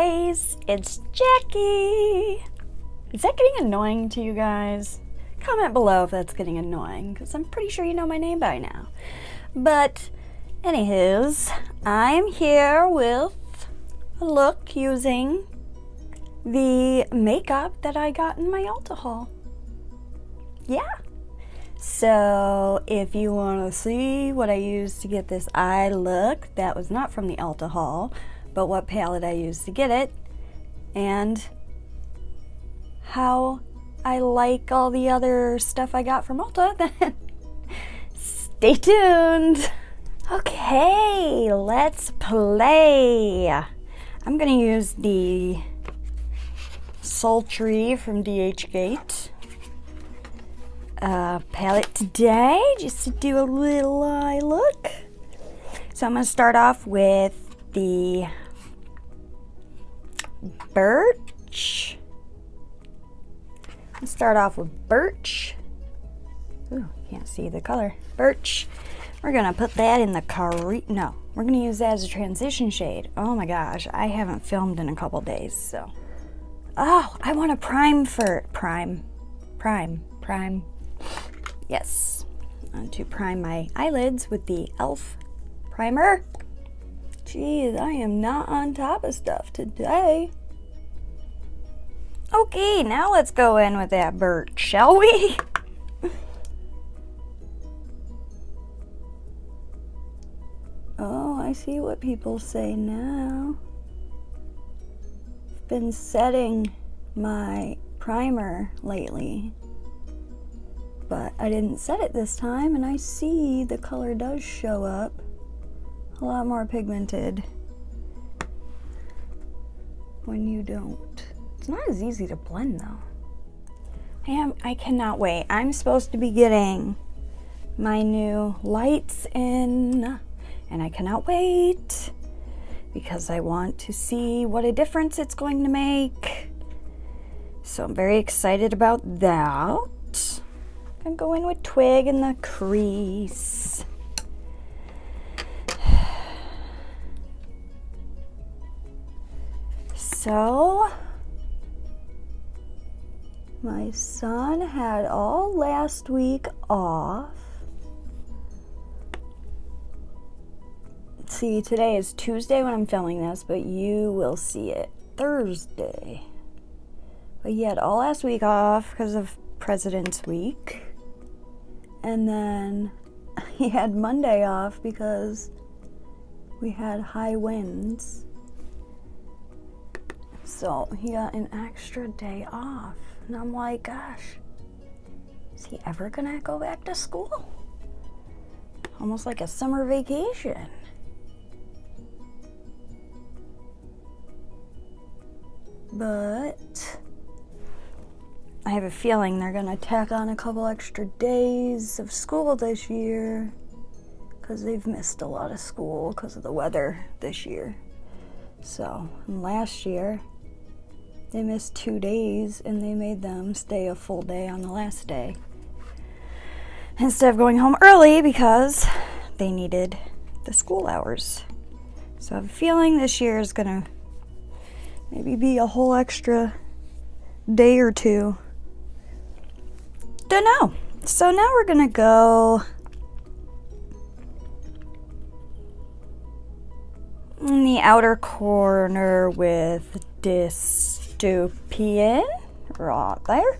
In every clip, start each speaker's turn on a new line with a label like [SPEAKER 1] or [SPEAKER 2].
[SPEAKER 1] guys, it's Jackie. Is that getting annoying to you guys? Comment below if that's getting annoying, because I'm pretty sure you know my name by now. But, anywho's, I'm here with a look using the makeup that I got in my Ulta haul. Yeah. So, if you want to see what I used to get this eye look, that was not from the Ulta haul, but what palette I used to get it, and how I like all the other stuff I got from Ulta, then stay tuned. Okay, let's play. I'm gonna use the Sultry from DHgate palette today, just to do a little eye look. So I'm gonna start off with the Birch. Let's start off with Birch. Ooh, can't see the color. Birch. We're gonna put that in the no, we're gonna use that as a transition shade. Oh my gosh, I haven't filmed in a couple days, so. Oh, I want to prime. Yes, I want to prime my eyelids with the E.L.F. primer. Jeez, I am not on top of stuff today. Okay, now let's go in with that Birch, shall we? Oh, I see what people say now. I've been setting my primer lately, but I didn't set it this time, and I see the color does show up a lot more pigmented when you don't. It's not as easy to blend though. I cannot wait. I'm supposed to be getting my new lights in, and I cannot wait because I want to see what a difference it's going to make. So I'm very excited about that. I'm going with Twig in the crease. So, my son had all last week off. See, today is Tuesday when I'm filming this, but you will see it Thursday. But he had all last week off because of President's Week. And then he had Monday off because we had high winds. So he got an extra day off. And I'm like, gosh, is he ever gonna go back to school? Almost like a summer vacation. But I have a feeling they're gonna tack on a couple extra days of school this year because they've missed a lot of school because of the weather this year. So, last year, they missed 2 days and they made them stay a full day on the last day instead of going home early because they needed the school hours. So I have a feeling this year is gonna maybe be a whole extra day or two. Don't know. So now we're gonna go in the outer corner with Dystopian right there.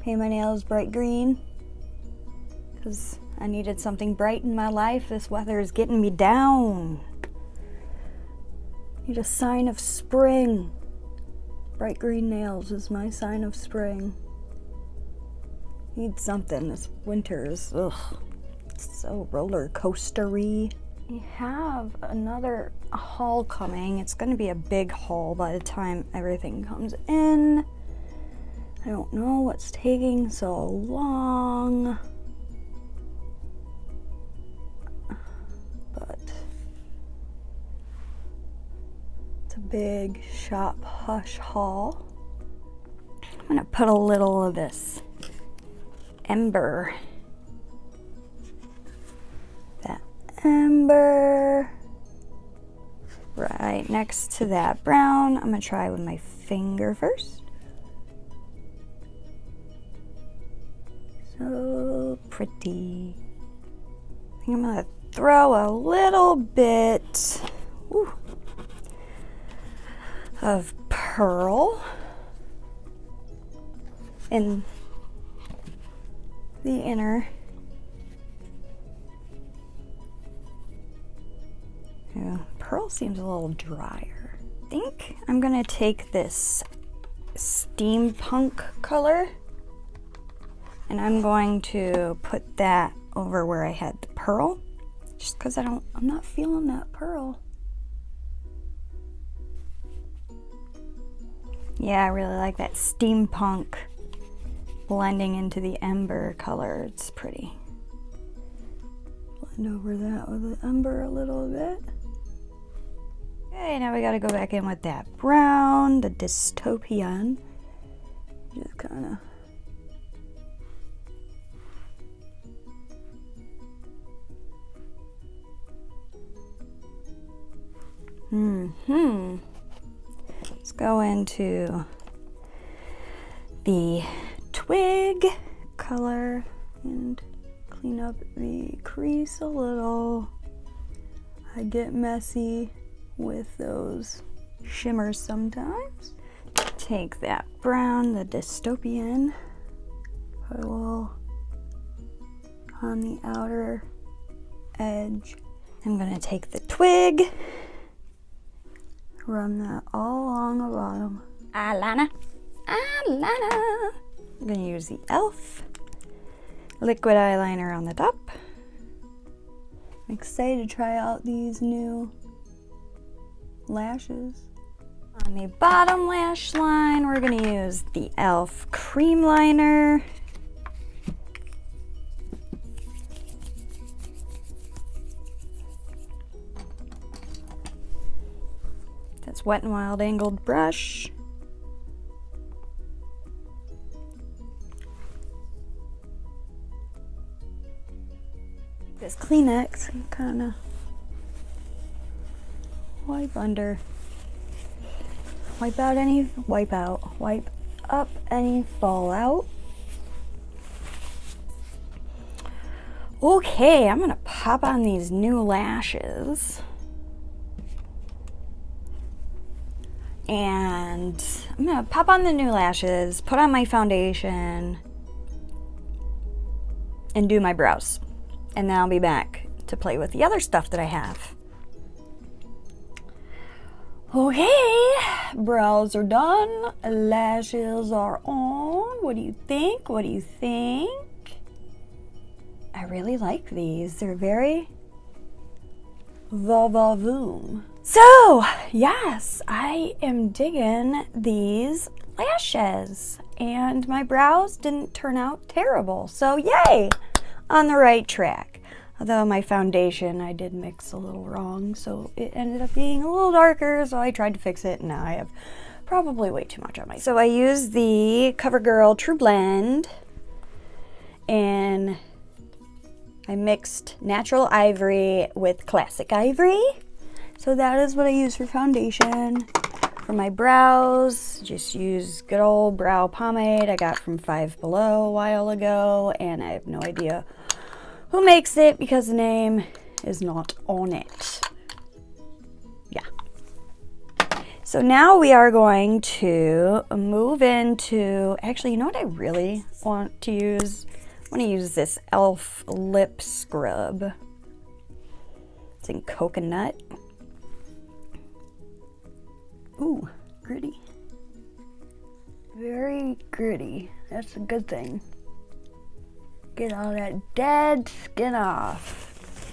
[SPEAKER 1] Paint my nails bright green because I needed something bright in my life. This weather is getting me down. Need a sign of spring. Bright green nails is my sign of spring. Need something. This winter is, ugh, it's so roller coastery. We have another haul coming. It's going to be a big haul by the time everything comes in. I don't know what's taking so long. But it's a big shop hush haul. I'm going to put a little of this Ember, that amber right next to that brown. I'm gonna try with my finger first. So pretty. I think I'm gonna throw a little bit of pearl in the inner. Yeah, pearl seems a little drier. I think I'm gonna take this steampunk color and I'm going to put that over where I had the pearl, just because I'm not feeling that pearl. Yeah, I really like that steampunk blending into the ember color. It's pretty. Blend over that with the ember a little bit. Okay, now we gotta go back in with that brown, the dystopian. Just kinda. Let's go into the twig color and clean up the crease a little. I get messy with those shimmers sometimes. Take that brown, the dystopian, put a little on the outer edge. I'm gonna take the twig, run that all along the bottom. Eyeliner, eyeliner. I'm gonna use the E.L.F. liquid eyeliner on the top. I'm excited to try out these new lashes. On the bottom lash line, we're gonna use the E.L.F. cream liner. That's Wet n Wild angled brush. This Kleenex and kind of wipe up any fallout. Okay, I'm gonna pop on these new lashes. And I'm gonna pop on the new lashes, put on my foundation, and do my brows. And then I'll be back to play with the other stuff that I have. Okay, brows are done, lashes are on. What do you think? What do you think? I really like these. They're very va-va-voom. So, yes, I am digging these lashes. And my brows didn't turn out terrible. So, yay! On the right track. Although my foundation I did mix a little wrong, so it ended up being a little darker, so I tried to fix it, and now I have probably way too much on my. So I used the CoverGirl True Blend, and I mixed Natural Ivory with Classic Ivory. So that is what I use for foundation. For my brows, just use good old brow pomade I got from Five Below a while ago, and I have no idea who makes it because the name is not on it. Yeah. So now we are going to move into, actually, you know what I really want to use? I want to use this E.L.F. lip scrub. It's in coconut. Ooh, gritty. Very gritty. That's a good thing. Get all that dead skin off.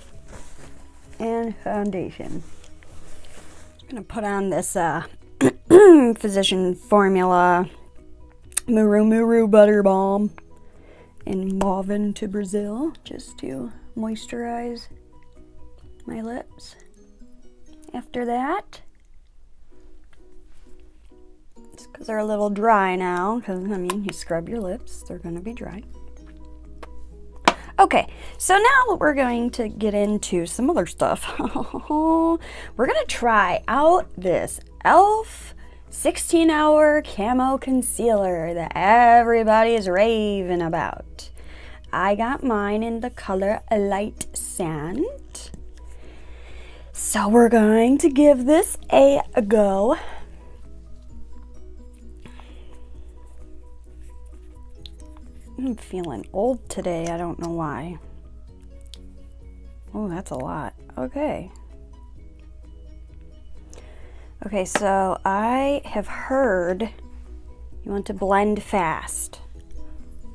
[SPEAKER 1] And foundation. I'm gonna put on this Physician Formula Muru Muru Butter Balm in Mauve to Brazil, just to moisturize my lips. After that, it's because they're a little dry now, because I mean, you scrub your lips, they're gonna be dry. Okay, so now we're going to get into some other stuff. We're gonna try out this E.L.F. 16-hour camo concealer that everybody's raving about. I got mine in the color Light Sand. So we're going to give this a go. I'm feeling old today, I don't know why. Oh, that's a lot. Okay. Okay, so I have heard you want to blend fast,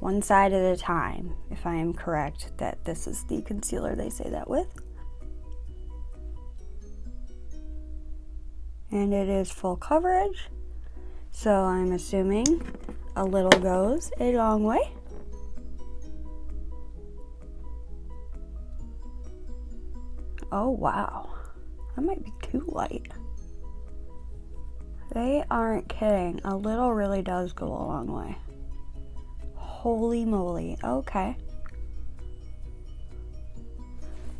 [SPEAKER 1] one side at a time, if I am correct, that this is the concealer they say that with. And it is full coverage, so I'm assuming a little goes a long way. Oh wow, that might be too light. They aren't kidding. A little really does go a long way. Holy moly. Okay.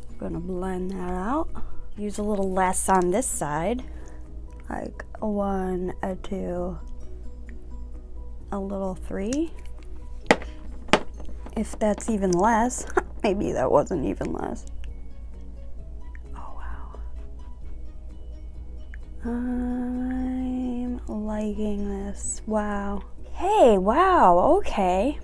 [SPEAKER 1] I'm gonna blend that out. Use a little less on this side. Like a 1, a 2, a little 3. If that's even less. Maybe that wasn't even less. I'm liking this. Wow. Hey, wow, okay.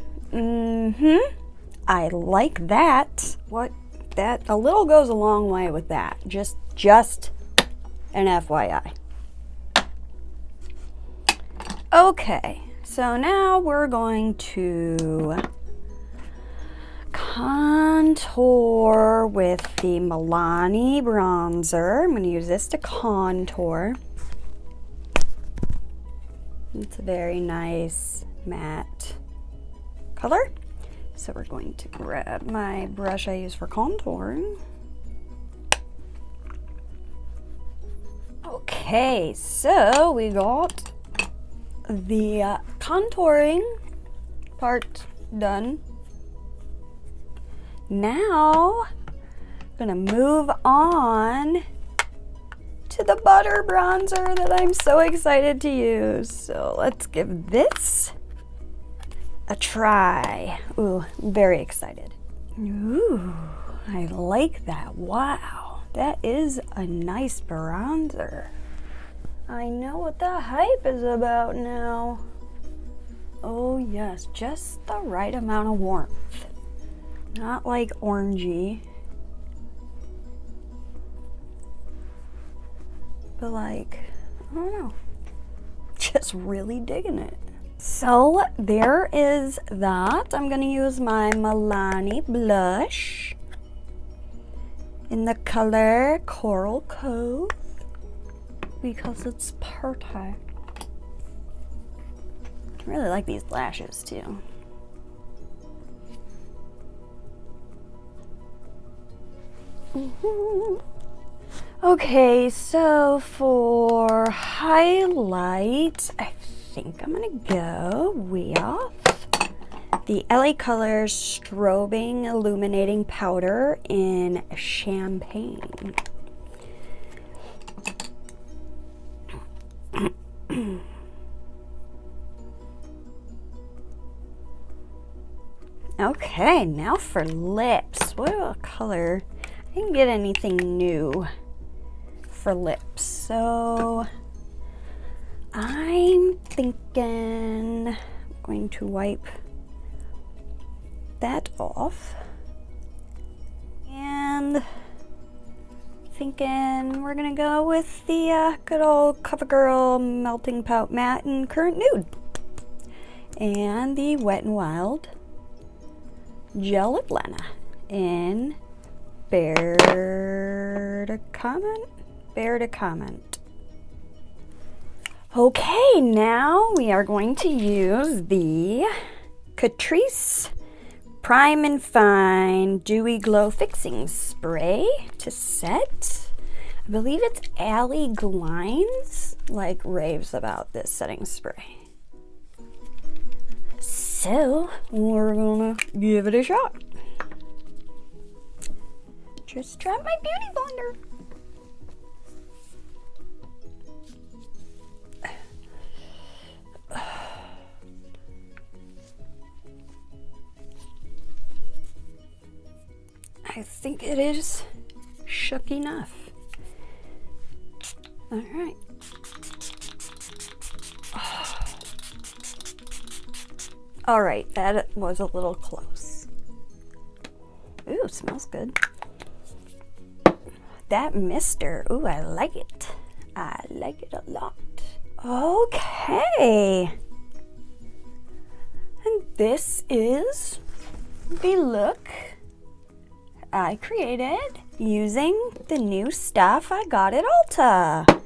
[SPEAKER 1] I like that. What? That, a little goes a long way with that. Just an FYI. Okay, so now we're going to contour with the Milani bronzer. I'm going to use this to contour. It's a very nice matte color. So we're going to grab my brush I use for contouring. Okay, so we got the contouring part done. Now, I'm gonna move on to the butter bronzer that I'm so excited to use. So let's give this a try. Ooh, very excited. Ooh, I like that. Wow, that is a nice bronzer. I know what the hype is about now. Oh yes, just the right amount of warmth. Not like orangey, but like, I don't know, just really digging it. So there is that. I'm gonna use my Milani blush in the color Coral Cove because it's perfect. I really like these lashes too. Okay, so for highlight, I think I'm gonna go with the LA Colors Strobing Illuminating Powder in Champagne. Okay, now for lips. What color? I didn't get anything new for lips, so I'm thinking I'm going to wipe that off, and thinking we're gonna go with the good old CoverGirl Melting Pout Matte in Current Nude and the Wet n Wild Gel Lip Liner in Bear to Comment. Okay, now we are going to use the Catrice Prime and Fine Dewy Glow Fixing Spray to set. I believe it's Allie Glines, like, raves about this setting spray. So we're gonna give it a shot. Just dropped my beauty blender. I think it is shook enough. All right. All right, that was a little close. Ooh, smells good. That mister, ooh, I like it. I like it a lot. Okay. And this is the look I created using the new stuff I got at Ulta.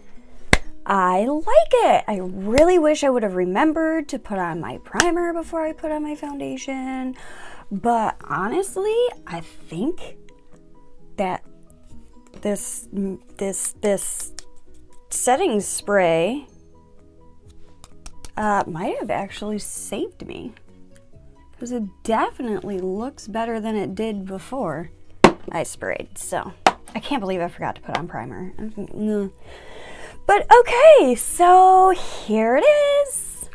[SPEAKER 1] I like it. I really wish I would have remembered to put on my primer before I put on my foundation. But honestly, I think that this setting spray might have actually saved me, because it definitely looks better than it did before I sprayed. So I can't believe I forgot to put on primer. But okay, so here it is.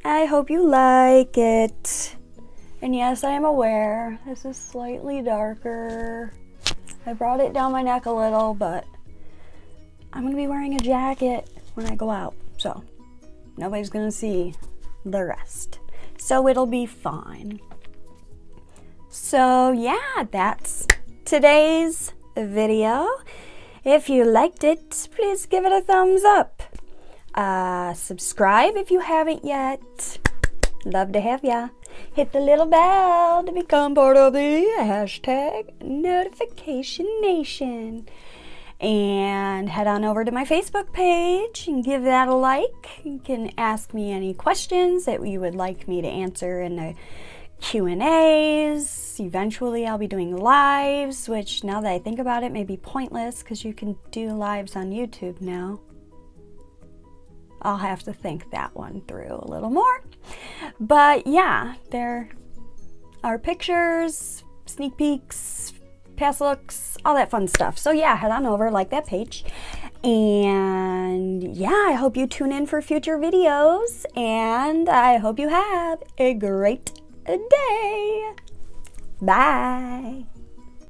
[SPEAKER 1] I hope you like it. And yes, I am aware this is slightly darker. I brought it down my neck a little, but I'm gonna be wearing a jacket when I go out, so nobody's gonna see the rest. So it'll be fine. So yeah, that's today's video. If you liked it, please give it a thumbs up. Subscribe if you haven't yet. Love to have ya. Hit the little bell to become part of the hashtag Notification Nation. And head on over to my Facebook page and give that a like. You can ask me any questions that you would like me to answer in the Q&As. Eventually I'll be doing lives, which now that I think about it may be pointless because you can do lives on YouTube now. I'll have to think that one through a little more. But yeah, there are pictures, sneak peeks, past looks, all that fun stuff. So yeah, head on over, like that page. And yeah, I hope you tune in for future videos, and I hope you have a great day. Bye.